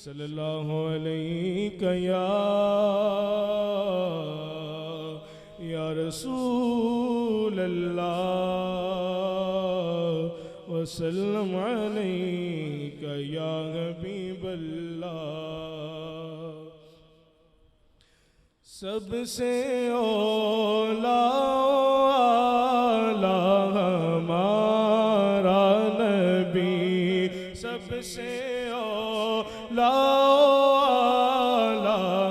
صلی اللہ علیہ یا رسول اللہ وسلم علیک یا حبیب اللہ۔ سب سے اولا ہمارا نبی، سب سے اولا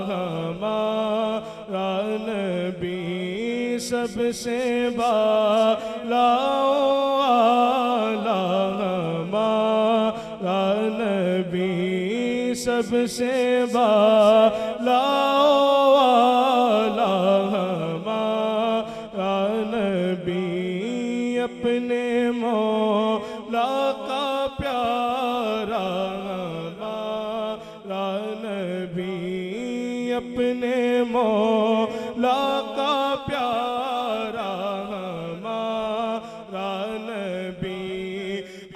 ہمارا نبی، سب سے بالا ہمارا نبی، سب سے بالا اپنے مولا کا پیارا ہمارا نبی، اپنے مولا کا پیارا ہمارا نبی،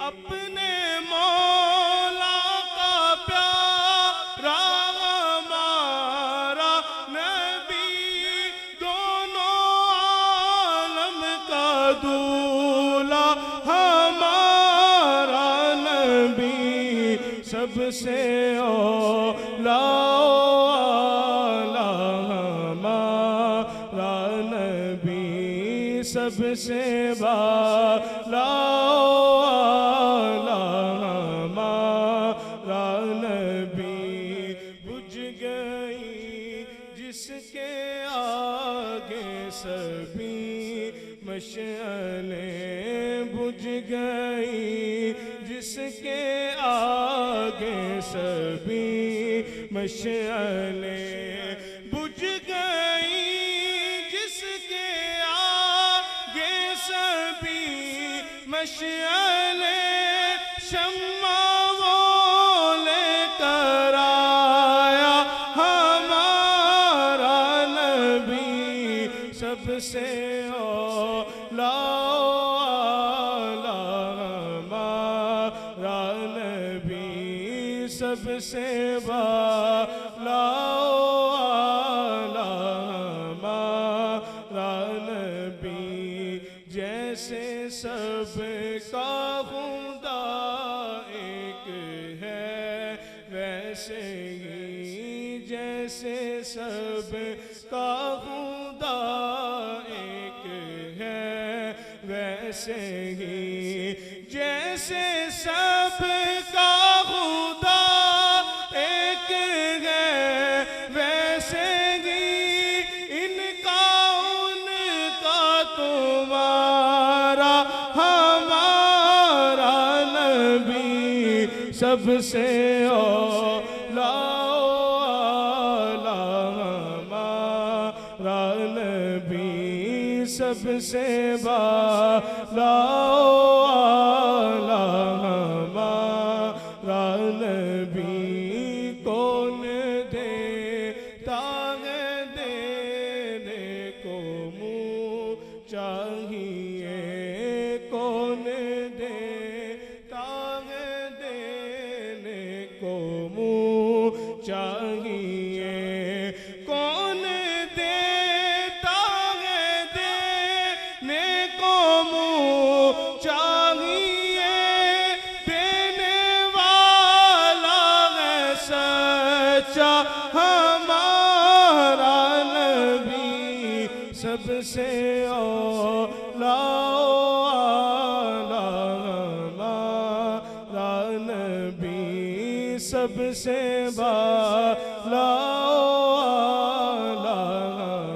اپنے مولا کا پیارا ہمارا نبی، دونوں عالم کا دولہ ہمارا نبی، سب سے اولا ہمارا نبی، سب سے بالا ہمارا نبی، بجھ گئی جس کے آگے سبھی مشعلیں، بجھ گئی جس کے آگے سبھی مشعلیں، بجھ گئی جس کے آگے سبھی مشعلیں، شمع وہ لے کر آیا ہمارا نبی، سب سے اولا ہمارا نبی، سب سے بالا ہمارا نبی، جیسے سب کا خدا ایک ہے ویسے ہی، جیسے سب کا خدا ایک ہے ویسے ہی، جیسے سب کا خدا ایک ہے ویسے ہی، ان کا تمہارا ہمارا نبی، سب سے اولا ہمارا نبی، سب سے بالا ہمارا نبی، کون دیتا ہے دینے کو منہ چاہیے، کون دیتا ہے دینے کو منہ چاہیے، کون دیتا ہے دینے کو منہ چاہیے، دینے والا ہے سچا ہمارا نبی، سب سے اولا ہمارا نبی، سب سے بالا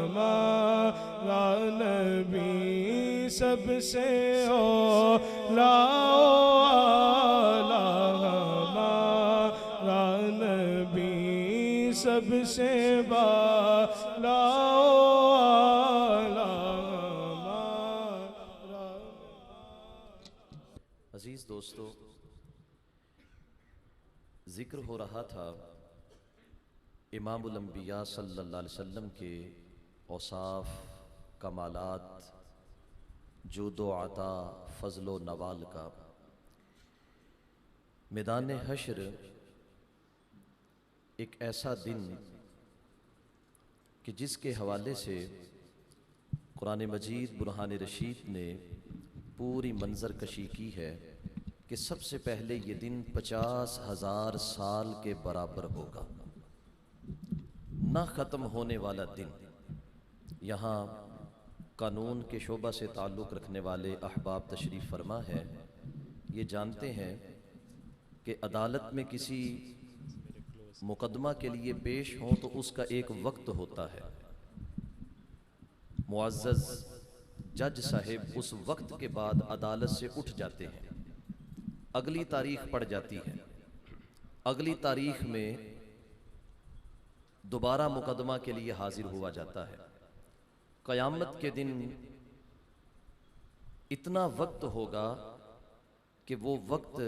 ہمارا نبی، سب سے اولا ہمارا نبی، سب سے بالا ہمارا۔ عزیز دوستو، ذکر ہو رہا تھا امام الانبیاء صلی اللہ علیہ وسلم کے اوصاف، کمالات، جود و عطا، فضل و نوال کا۔ میدان حشر ایک ایسا دن کہ جس کے حوالے سے قرآن مجید برہان رشید نے پوری منظر کشی کی ہے کہ سب سے پہلے یہ دن 50,000 سال کے برابر ہوگا، نہ ختم ہونے والا دن۔ یہاں قانون کے شعبہ سے تعلق رکھنے والے احباب تشریف فرما ہے، یہ جانتے ہیں کہ عدالت میں کسی مقدمہ کے لیے پیش ہوں تو اس کا ایک وقت ہوتا ہے۔ معزز جج صاحب اس وقت کے بعد عدالت سے اٹھ جاتے ہیں، اگلی تاریخ پڑ جاتی ہے، اگلی تاریخ میں دوبارہ مقدمہ کے لیے حاضر ہوا جاتا ہے۔ قیامت کے دن اتنا وقت ہوگا کہ وہ وقت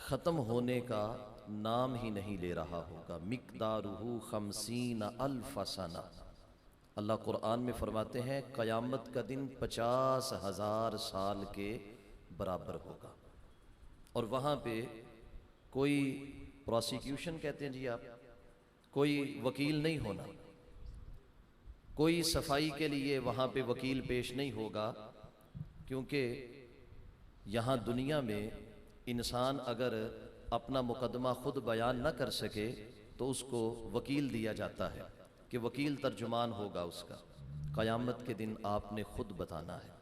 ختم ہونے کا نام ہی نہیں لے رہا ہوگا۔ مقدارہ 50,000 سنہ، اللہ قرآن میں فرماتے ہیں قیامت کا دن 50,000 سال کے برابر ہوگا، اور وہاں پہ کوئی پروسیکیوشن کہتے ہیں جی آپ، کوئی وکیل نہیں ہونا، کوئی صفائی کے لیے وہاں پہ وکیل پیش نہیں ہوگا، کیونکہ یہاں دنیا میں انسان اگر اپنا مقدمہ خود بیان نہ کر سکے تو اس کو وکیل دیا جاتا ہے کہ وکیل ترجمان ہوگا اس کا۔ قیامت کے دن آپ نے خود بتانا ہے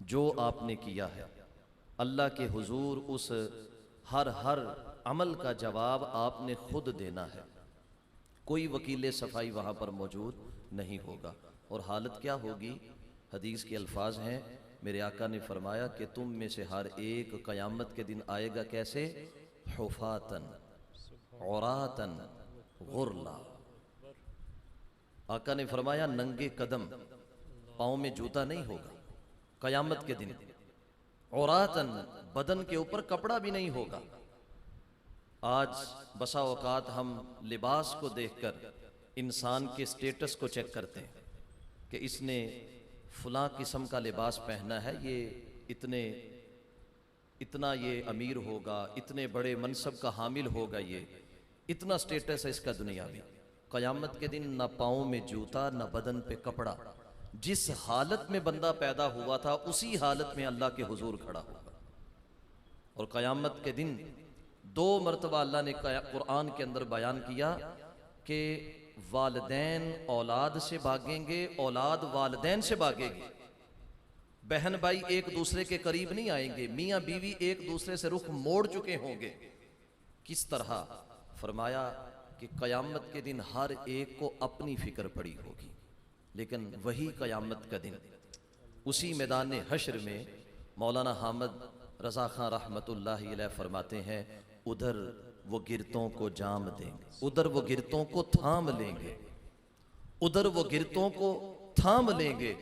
جو آپ نے کیا ہے، اللہ کے حضور اس ہر عمل کا جواب آپ نے خود دینا ہے، کوئی وکیل صفائی وہاں پر موجود نہیں ہوگا۔ اور حالت کیا ہوگی؟ حدیث کے الفاظ ہیں، میرے آقا نے فرمایا کہ تم میں سے ہر ایک قیامت کے دن آئے گا کیسے؟ حفاتن عراتن غرلا۔ آقا نے فرمایا ننگے قدم، پاؤں میں جوتا نہیں ہوگا قیامت کے دن، عراتن بدن کے اوپر کپڑا بھی نہیں ہوگا۔ آج بسا اوقات ہم لباس کو دیکھ کر انسان کے سٹیٹس کو چیک کرتے ہیں کہ اس نے فلاں قسم کا لباس پہنا ہے، یہ اتنا یہ امیر ہوگا، اتنے بڑے منصب کا حامل ہوگا، یہ اتنا سٹیٹس ہے اس کا دنیاوی۔ قیامت کے دن نہ پاؤں میں جوتا نہ بدن پہ کپڑا، جس حالت میں بندہ پیدا ہوا تھا اسی حالت میں اللہ کے حضور کھڑا ہوگا۔ اور قیامت کے دن 2 مرتبہ اللہ نے قرآن کے اندر بیان کیا کہ والدین اولاد سے بھاگیں گے، اولاد والدین سے بھاگے گی، بہن بھائی ایک دوسرے کے قریب نہیں آئیں گے، میاں بیوی ایک دوسرے سے رخ موڑ چکے ہوں گے۔ کس طرح؟ فرمایا کہ قیامت کے دن ہر ایک کو اپنی فکر پڑی ہوگی، لیکن وہی قیامت کا دن اسی میدان حشر میں مولانا حامد رضا خان رحمت اللہ علیہ فرماتے ہیں ادھر وہ گرتوں کو جام دیں گے، ادھر وہ گرتوں کو تھام لیں گے، ادھر وہ گرتوں کو تھام لیں گے،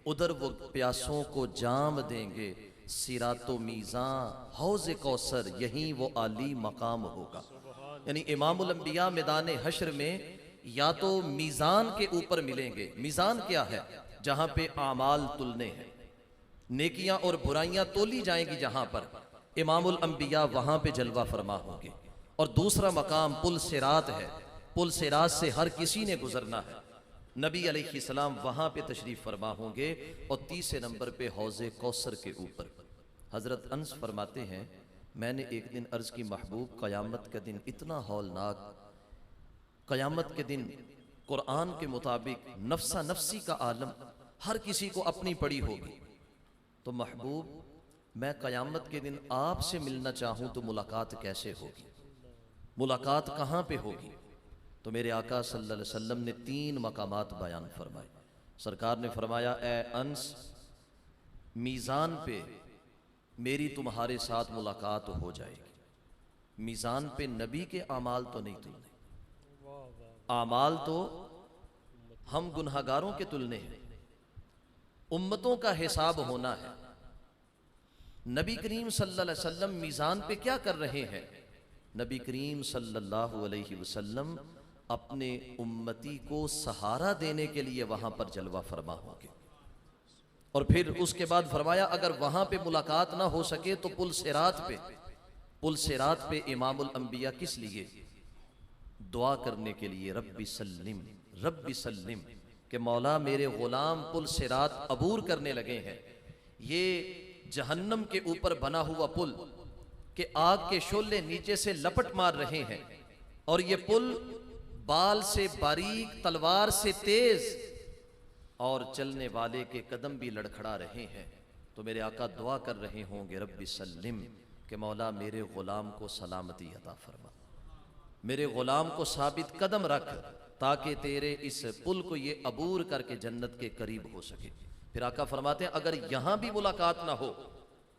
ادھر وہ پیاسوں کو جام دیں گے، صراط و میزان حوض کوثر یہیں وہ عالی مقام ہوگا۔ یعنی امام الانبیاء میدان حشر میں یا تو میزان کے اوپر ملیں گے، میزان کیا ہے؟ جہاں پہ اعمال تلنے ہیں، نیکیاں اور برائیاں تولی جائیں گی، جہاں پر امام الانبیاء وہاں پہ جلوہ فرما ہوں گے۔ اور دوسرا مقام پل صراط ہے، پل صراط سے ہر کسی نے گزرنا ہے، نبی علیہ السلام وہاں پہ تشریف فرما ہوں گے۔ اور تیسرے نمبر پہ حوض کوثر کے اوپر حضرت انس فرماتے ہیں میں نے ایک دن عرض کی محبوب قیامت کا دن اتنا ہولناک، قیامت کے دن قرآن کے مطابق نفسا نفسی کا عالم، ہر کسی کو اپنی پڑی ہوگی، تو محبوب میں قیامت کے دن آپ سے ملنا چاہوں تو ملاقات کیسے ہوگی؟ ملاقات کہاں پہ ہوگی؟ تو میرے آقا صلی اللہ علیہ وسلم نے 3 مقامات بیان فرمائے۔ سرکار نے فرمایا اے انس، میزان پہ میری تمہارے ساتھ ملاقات ہو جائے گی، میزان پہ نبی کے اعمال تو نہیں تلنے، اعمال تو ہم گنہگاروں کے تلنے ہیں، امتوں کا حساب ہونا ہے۔ نبی کریم صلی اللہ علیہ وسلم میزان پہ کیا کر رہے ہیں؟ نبی کریم صلی اللہ علیہ وسلم اپنے امتی کو سہارا دینے کے لیے وہاں پر جلوہ فرما ہوں گے۔ اور پھر اس کے بعد فرمایا اگر وہاں پہ ملاقات نہ ہو سکے تو پل صراط پہ امام الانبیاء کس لیے دعا کرنے کے لیے رب سلم کہ مولا میرے غلام پل صراط عبور کرنے لگے ہیں، یہ جہنم کے اوپر بنا ہوا پل کہ آگ کے شعلے نیچے سے لپٹ مار رہے ہیں، اور یہ پل بال سے باریک تلوار سے تیز، اور چلنے والے کے قدم بھی لڑکھڑا رہے ہیں۔ تو میرے آقا دعا کر رہے ہوں گے رب سلم کہ مولا میرے غلام کو سلامتی عطا فرما، میرے غلام کو ثابت قدم رکھ تاکہ تیرے اس پل کو یہ عبور کر کے جنت کے قریب ہو سکے۔ پھر آقا فرماتے ہیں اگر یہاں بھی ملاقات نہ ہو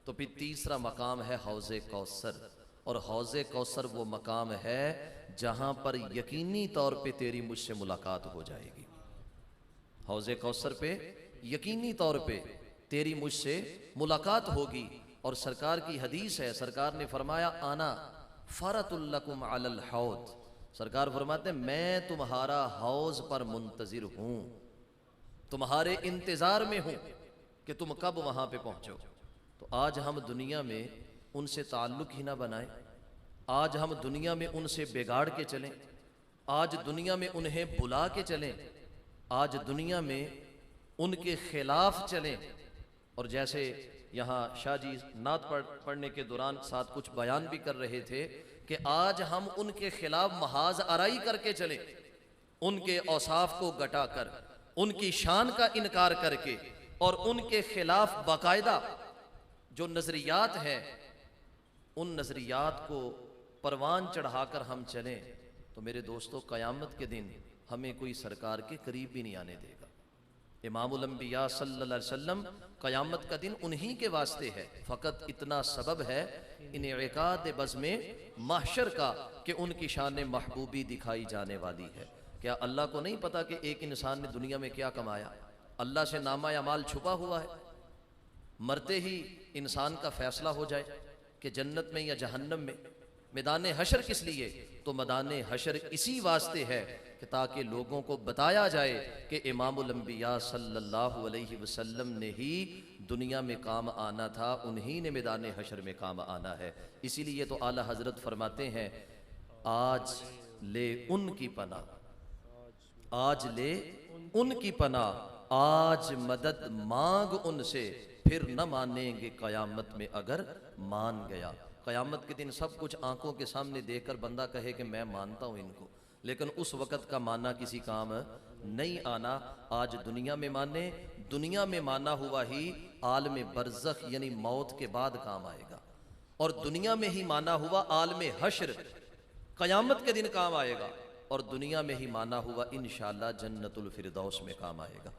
تو پھر تیسرا مقام ہے حوض کوثر، اور حوض کوثر وہ مقام ہے جہاں پر یقینی طور پہ تیری مجھ سے ملاقات ہو جائے گی۔ حوض کوثر پہ یقینی طور پہ تیری مجھ سے ملاقات ہوگی، اور سرکار کی حدیث ہے، سرکار نے فرمایا آنا فرط لکم علی الحوض، سرکار فرماتے ہیں میں تمہارا حوض پر منتظر ہوں، تمہارے انتظار میں ہوں کہ تم کب وہاں پہ پہنچو۔ تو آج ہم دنیا میں ان سے تعلق ہی نہ بنائیں، آج ہم دنیا میں ان سے بگاڑ کے چلیں، آج دنیا میں انہیں بلا کے چلیں، آج دنیا میں ان کے خلاف چلیں، اور جیسے یہاں شاہ جی نعت پڑھنے کے دوران ساتھ کچھ بیان بھی کر رہے تھے کہ آج ہم ان کے خلاف محاذ آرائی کر کے چلیں، ان کے اوصاف کو گٹا کر، ان کی شان کا انکار کر کے، اور ان کے خلاف باقاعدہ جو نظریات ہیں ان نظریات کو پروان چڑھا کر ہم چلیں، تو میرے دوستو قیامت کے دن ہمیں کوئی سرکار کے قریب بھی نہیں آنے دے گا۔ امام الانبیاء صلی اللہ علیہ وسلم قیامت کا دن انہی کے واسطے ہے، فقط اتنا سبب ہے انعقاد بزم محشر کا کہ ان کی شان محبوبی دکھائی جانے والی ہے۔ کیا اللہ کو نہیں پتا کہ ایک انسان نے دنیا میں کیا کمایا؟ اللہ سے نامہ اعمال چھپا ہوا ہے، مرتے ہی انسان کا فیصلہ ہو جائے کہ جنت میں یا جہنم میں۔ میدان حشر کس لیے؟ تو میدان حشر اسی واسطے ہے کہ تاکہ لوگوں کو بتایا جائے کہ امام الانبیاء صلی اللہ علیہ وسلم نے ہی دنیا میں کام آنا تھا، انہی نے میدان حشر میں کام آنا ہے۔ اسی لیے تو اعلیٰ حضرت فرماتے ہیں آج لے ان کی پناہ، آج لے ان کی پناہ، آج مدد مانگ ان سے، پھر نہ مانیں گے قیامت میں اگر مان گیا۔ قیامت کے دن سب کچھ آنکھوں کے سامنے دیکھ کر بندہ کہے کہ میں مانتا ہوں ان کو، لیکن اس وقت کا ماننا کسی کام نہیں آنا۔ آج دنیا میں مانے، دنیا میں مانا ہوا ہی عالم برزخ یعنی موت کے بعد کام آئے گا، اور دنیا میں ہی مانا ہوا عالم حشر قیامت کے دن کام آئے گا، اور دنیا میں ہی مانا ہوا انشاءاللہ جنت الفردوس میں کام آئے گا۔